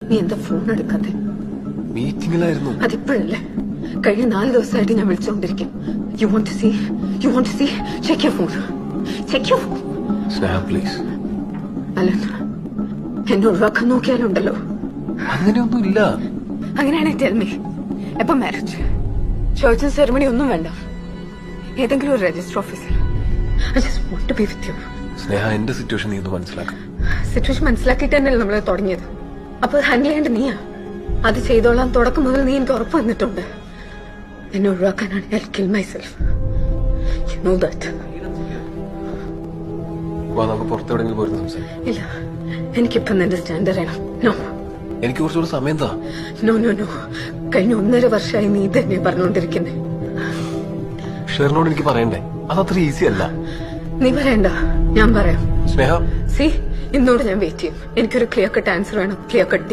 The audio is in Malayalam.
നീ എന്താ ഫോൺ എടുക്കാതെ? മീറ്റിംഗിലായിരുന്നു. അതിപ്പോഴല്ലേ? കഴിഞ്ഞ 4 ദിവസമായിട്ട് ഞാൻ വിളിച്ചുകൊണ്ടിരിക്കും. You want to see check your phone. Sneha please. Alan, എന്നെ ഒഴിവാക്കാൻ നോക്കിയാലുണ്ടല്ലോ. അങ്ങനെയൊന്നും ഇല്ല. അങ്ങനെയാണെങ്കിൽ ടെൽ മീ, എപ്പോ മാരേജ്? ചോദിച്ച സെറമണി ഒന്നും വേണ്ട, ഏതെങ്കിലും ഒരു രജിസ്റ്റർ ഓഫീസിൽ. I just want to be with you. സ്നേഹ, എന്റെ സിറ്റുവേഷൻ നീ ഒന്ന് മനസ്സിലാക്കാം. സിറ്റുവേഷൻ മനസ്സിലാക്കിയിട്ട് തന്നെയല്ലേ നമ്മൾ തുടങ്ങിയത്. അപ്പൊ ഹാൻഡിൽ ചെയ്യേണ്ട നീയാ. അത് ചെയ്തോളാം തുടക്കം മുതൽ നീ എനിക്ക് ഉറപ്പ് വന്നിട്ടുണ്ട്. എന്നെ ഒഴിവാക്കാനാണ് I'll kill myself. You know that. വാ, നമുക്ക് പുറത്തെവിടെങ്കിലും പോയിരുന്നു സംസാരിക്കാം. ഇല്ല, എനിക്കിപ്പം നിന്റെ സ്റ്റാൻഡ് അറിയണം. നോ, എനിക്ക് കുറച്ചുകൂടെ സമയം താ. No no no. കഴിഞ്ഞ 1.5 വർഷമായി നീ തന്നെ പറഞ്ഞുകൊണ്ടിരിക്കുന്നേ. ഷെറിനോട് എനിക്ക് പറയണ്ടേ? അതത്ര ഈസി അല്ല. നീ പറയണ്ട, ഞാൻ പറയാം. സ്നേഹ, സി, ഇന്നോട് ഞാൻ വെയിറ്റ് ചെയ്യും. എനിക്കൊരു ക്ലിയർ കട്ട് ആൻസർ വേണം, ക്ലിയർ കട്ട്